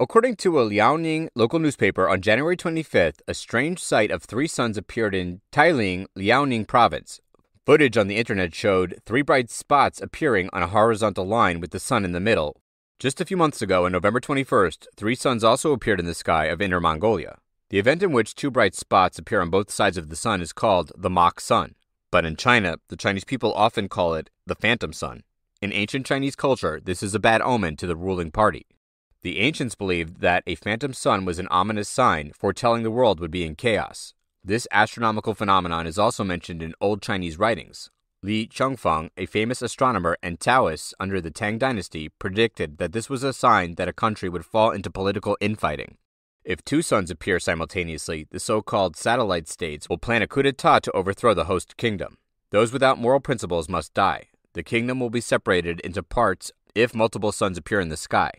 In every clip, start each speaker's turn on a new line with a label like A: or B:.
A: According to a Liaoning local newspaper, on January 25th, a strange sight of three suns appeared in Tailing, Liaoning province. Footage on the internet showed three bright spots appearing on a horizontal line with the sun in the middle. Just a few months ago, on November 21st, three suns also appeared in the sky of Inner Mongolia. The event in which two bright spots appear on both sides of the sun is called the mock sun. But in China, the Chinese people often call it the phantom sun. In ancient Chinese culture, this is a bad omen to the ruling party. The ancients believed that a phantom sun was an ominous sign foretelling the world would be in chaos. This astronomical phenomenon is also mentioned in old Chinese writings. Li Chongfeng, a famous astronomer and Taoist under the Tang dynasty, predicted that this was a sign that a country would fall into political infighting. If two suns appear simultaneously, the so-called satellite states will plan a coup d'etat to overthrow the host kingdom. Those without moral principles must die. The kingdom will be separated into parts if multiple suns appear in the sky.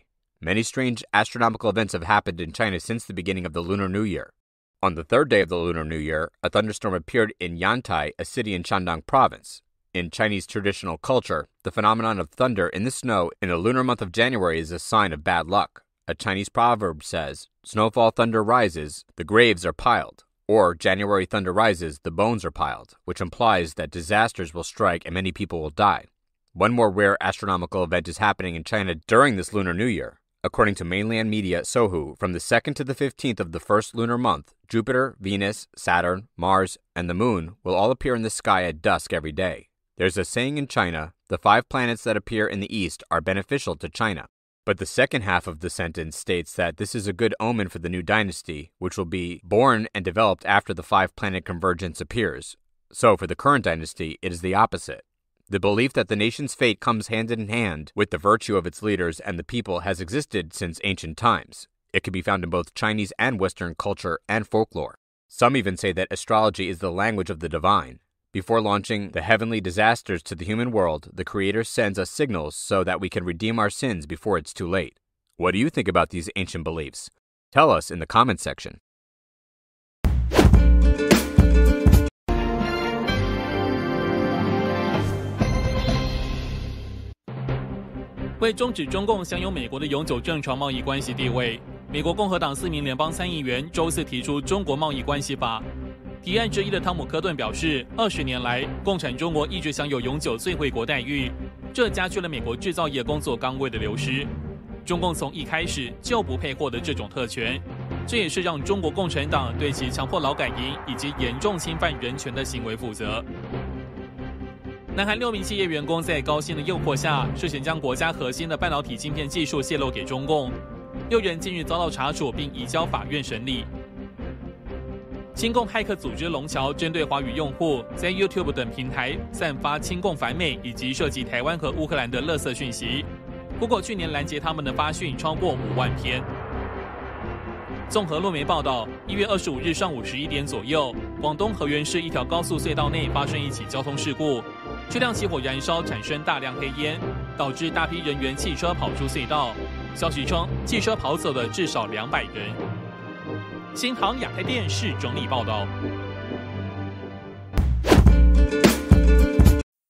A: Many strange astronomical events have happened in China since the beginning of the Lunar New Year. On the third day of the Lunar New Year, a thunderstorm appeared in Yantai, a city in Shandong province. In Chinese traditional culture, the phenomenon of thunder in the snow in the lunar month of January is a sign of bad luck. A Chinese proverb says, "Snowfall thunder rises, the graves are piled," or "January thunder rises, the bones are piled," which implies that disasters will strike and many people will die. One more rare astronomical event is happening in China during this Lunar New Year. According to mainland media Sohu, from the 2nd to the 15th of the first lunar month, Jupiter, Venus, Saturn, Mars, and the Moon will all appear in the sky at dusk every day. There's a saying in China, the 5 planets that appear in the east are beneficial to China. But the second half of the sentence states that this is a good omen for the new dynasty, which will be born and developed after the 5-planet convergence appears. So for the current dynasty, it is the opposite. The belief that the nation's fate comes hand in hand with the virtue of its leaders and the people has existed since ancient times. It can be found in both Chinese and Western culture and folklore. Some even say that astrology is the language of the divine. Before launching the heavenly disasters to the human world, the Creator sends us signals so that we can redeem our sins before it's too late. What do you think about these ancient beliefs? Tell us in the comments section.
B: 为终止中共享有美国的永久正常贸易关系地位，美国共和党4名联邦参议员周四提出中国贸易关系法。提案之一的汤姆·科顿表示，20年来，共产中国一直享有永久最惠国待遇，这加剧了美国制造业工作岗位的流失。中共从一开始就不配获得这种特权，这也是让中国共产党对其强迫劳改营以及严重侵犯人权的行为负责。南韩6名企业员工在高薪的诱惑下，涉嫌将国家核心的半导体晶片技术泄露给中共，6人近日遭到查处并移交法院审理。亲共骇客组织龙桥针对华语用户在 YouTube 等平台散发亲共反美以及涉及台湾和乌克兰的垃圾讯息。Google 去年拦截他们的发讯超过5万篇。综合路媒报道，1月25日上午11点左右，广东河源市一条高速隧道内发生一起交通事故，车辆起火燃烧，产生大量黑烟，导致大批人员汽车跑出隧道。消息称，汽车跑走了至少200人。新唐亚太电视整理报道。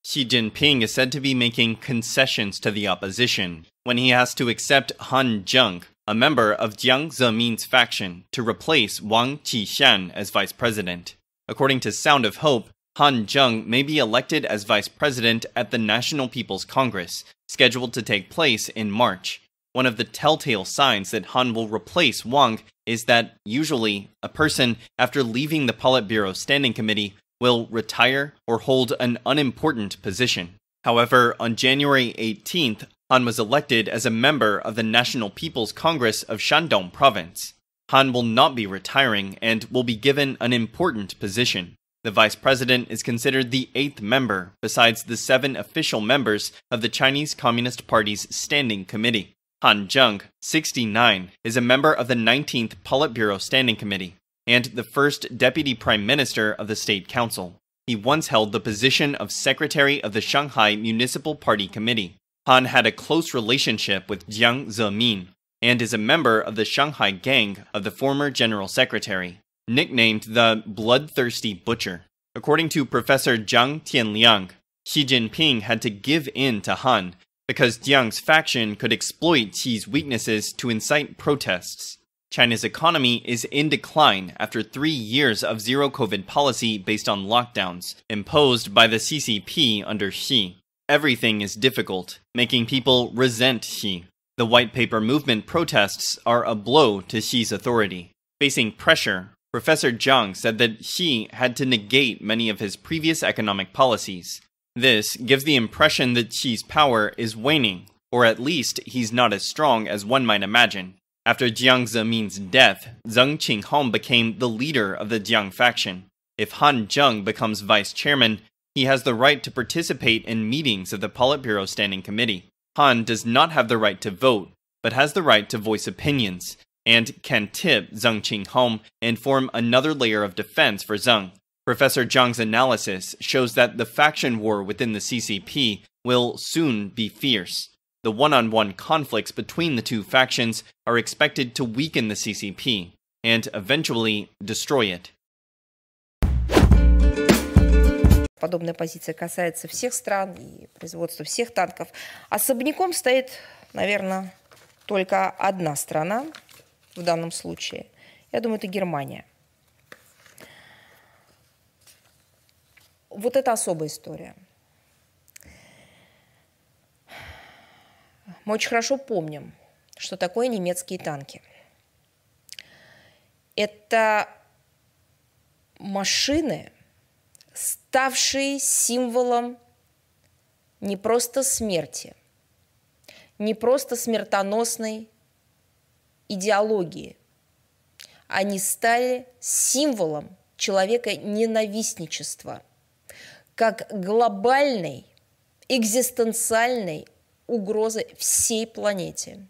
C: Xi Jinping is said to be making concessions to the opposition when he has to accept Han Zheng, a member of Jiang Zemin's faction, to replace Wang Qishan as vice president. According to Sound of Hope, Han Zheng may be elected as vice president at the National People's Congress, scheduled to take place in March. One of the telltale signs that Han will replace Wang is that, usually, a person, after leaving the Politburo Standing Committee, will retire or hold an unimportant position. However, on January 18th, Han was elected as a member of the National People's Congress of Shandong Province. Han will not be retiring and will be given an important position. The vice president is considered the 8th member, besides the 7 official members of the Chinese Communist Party's Standing Committee. Han Zheng, 69, is a member of the 19th Politburo Standing Committee and the first deputy prime minister of the State Council. He once held the position of secretary of the Shanghai Municipal Party Committee. Han had a close relationship with Jiang Zemin and is a member of the Shanghai Gang of the former general secretary, nicknamed the Bloodthirsty Butcher. According to Professor Zhang Tianliang, Xi Jinping had to give in to Han because Jiang's faction could exploit Xi's weaknesses to incite protests. China's economy is in decline after 3 years of zero-COVID policy based on lockdowns imposed by the CCP under Xi. Everything is difficult, making people resent Xi. The White Paper movement protests are a blow to Xi's authority. Facing pressure, Professor Zheng said that Xi had to negate many of his previous economic policies. This gives the impression that Xi's power is waning, or at least he's not as strong as one might imagine. After Jiang Zemin's death, Zheng Qinghong became the leader of the Jiang faction. If Han Zheng becomes vice chairman, he has the right to participate in meetings of the Politburo Standing Committee. Han does not have the right to vote, but has the right to voice opinions, and can tip Zheng Qinghong and form another layer of defense for Zheng. Professor Zhang's analysis shows that the faction war within the CCP will soon be fierce. The one-on-one conflicts between the two factions are expected to weaken the CCP and eventually destroy it.
D: Подобная позиция касается всех стран и производства всех танков. Особняком стоит, наверное, только одна страна в данном случае. Я думаю, это Германия. Вот это особая история. Мы очень хорошо помним, что такое немецкие танки. Это машины, ставшие символом не просто смерти, не просто смертоносной идеологии. Они стали символом человека-ненавистничества, как глобальной, экзистенциальной угрозы всей планете.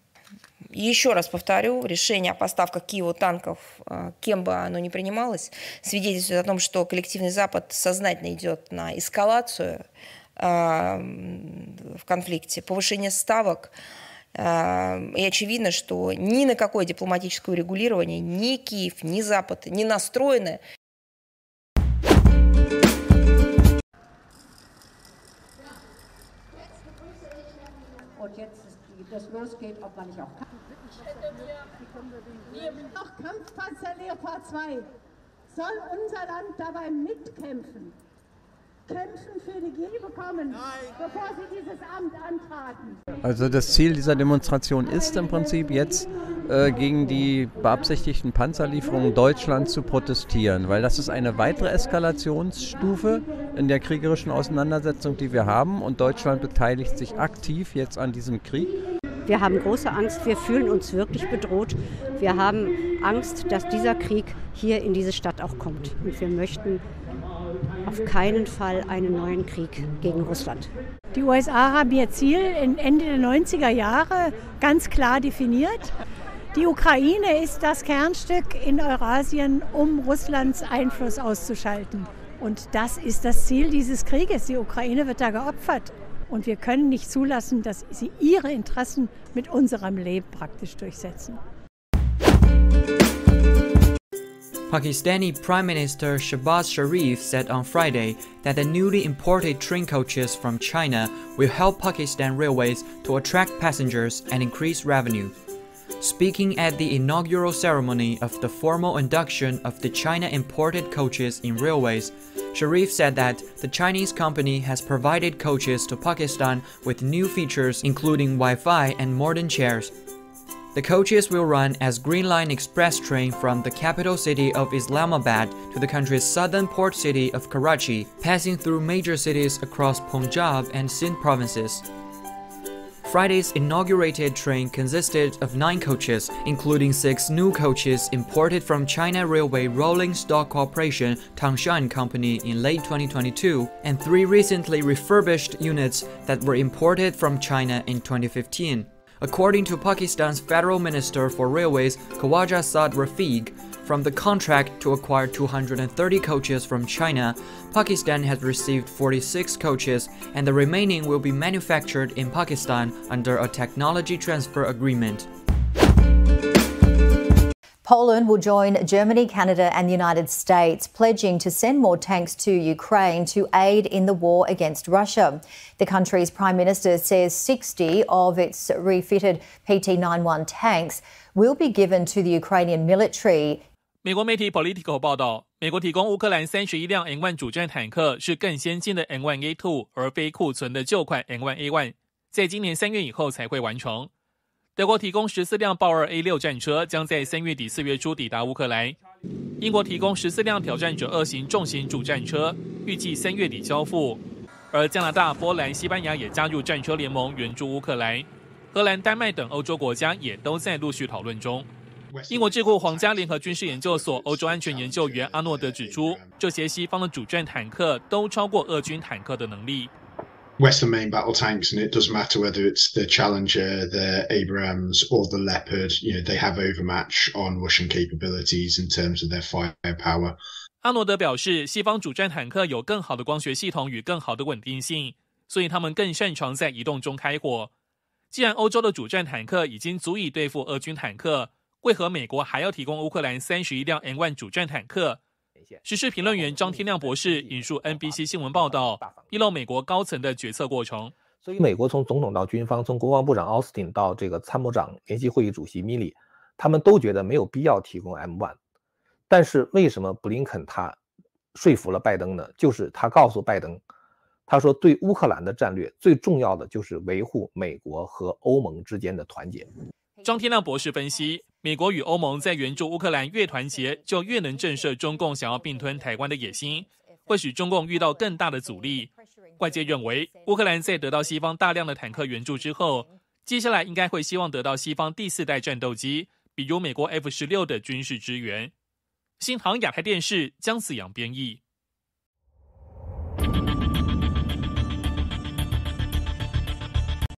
D: Еще раз повторю, решение о поставках Киеву танков, кем бы оно ни принималось, свидетельствует о том, что коллективный Запад сознательно идет на эскалацию в конфликте, повышение ставок. И очевидно, что ни на какое дипломатическое урегулирование ни Киев, ни Запад не настроены.
E: Und jetzt das losgeht, ob man nicht auch Kampfpanzer Leopard 2 soll unser Land dabei mitkämpfen, kämpfen für die Liebe bekommen, bevor sie dieses Amt antraten.
F: Also das Ziel dieser Demonstration ist im Prinzip jetzt gegen die beabsichtigten Panzerlieferungen Deutschlands zu protestieren, weil das ist eine weitere Eskalationsstufe in der kriegerischen Auseinandersetzung, die wir haben, und Deutschland beteiligt sich aktiv jetzt an diesem Krieg.
G: Wir haben große Angst, wir fühlen uns wirklich bedroht. Wir haben Angst, dass dieser Krieg hier in diese Stadt auch kommt. Und wir möchten auf keinen Fall einen neuen Krieg gegen Russland.
H: Die USA haben ihr Ziel Ende der 90er Jahre ganz klar definiert. Die Ukraine ist das Kernstück in Eurasien, um Russlands Einfluss auszuschalten. Und das ist das Ziel dieses Krieges. Die Ukraine wird da geopfert. Und wir können nicht zulassen, dass sie ihre Interessen mit unserem Leben praktisch durchsetzen.
I: Pakistani Prime Minister Shehbaz Sharif said on Friday that the newly imported train coaches from China will help Pakistan Railways to attract passengers and increase revenue. Speaking at the inaugural ceremony of the formal induction of the China-imported coaches in railways, Sharif said that the Chinese company has provided coaches to Pakistan with new features including Wi-Fi and modern chairs. The coaches will run as Green Line Express train from the capital city of Islamabad to the country's southern port city of Karachi, passing through major cities across Punjab and Sindh provinces. Friday's inaugurated train consisted of 9 coaches, including 6 new coaches imported from China Railway Rolling Stock Corporation Tangshan Company in late 2022, and 3 recently refurbished units that were imported from China in 2015. According to Pakistan's Federal Minister for Railways Khawaja Saad Rafiq, from the contract to acquire 230 coaches from China, Pakistan has received 46 coaches, and the remaining will be manufactured in Pakistan under a technology transfer agreement.
J: Poland will join Germany, Canada and the United States, pledging to send more tanks to Ukraine to aid in the war against Russia. The country's Prime Minister says 60 of its refitted PT-91 tanks will be given to the Ukrainian military.
B: 美国媒体 Politico 报道，美国提供乌克兰31辆 M1 主战坦克是更先进的 M1A2， 而非库存的旧款 M1A1， 在今年3月以后才会完成。德国提供14辆豹2 A6 战车，将在3月底4月初抵达乌克兰。英国提供14辆挑战者2型重型主战车，预计3月底交付。而加拿大、波兰、西班牙也加入战车联盟援助乌克兰。荷兰、丹麦等欧洲国家也都在陆续讨论中。英国智库皇家联合军事研究所欧洲安全研究员阿诺德指出，这些西方的主战坦克都超过俄军坦克的能力。
K: Western main battle tanks, and it doesn't matter whether it's the Challenger, the Abrams, or the Leopard. They have overmatch on Russian capabilities in terms of their firepower.
B: 阿诺德表示，西方主战坦克有更好的光学系统与更好的稳定性，所以他们更擅长在移动中开火。既然欧洲的主战坦克已经足以对付俄军坦克，为何美国还要提供乌克兰31辆 M1 主战坦克？时事评论员张天亮博士引述 NBC 新闻报道，披露美国高层的决策过程。
L: 所以美国从总统到军方，从国防部长奥斯汀到这个参谋长联席会议主席米利，他们都觉得没有必要提供 M1。但是为什么布林肯他说服了拜登呢？就是他告诉拜登，他说对乌克兰的战略最重要的就是维护美国和欧盟之间的团结。
B: 张天亮博士分析，美国与欧盟在援助乌克兰越团结，就越能震慑中共想要并吞台湾的野心，会使中共遇到更大的阻力。外界认为，乌克兰在得到西方大量的坦克援助之后，接下来应该会希望得到西方第4代战斗机，比如美国 F-16的军事支援。新唐亚太电视江子阳编译。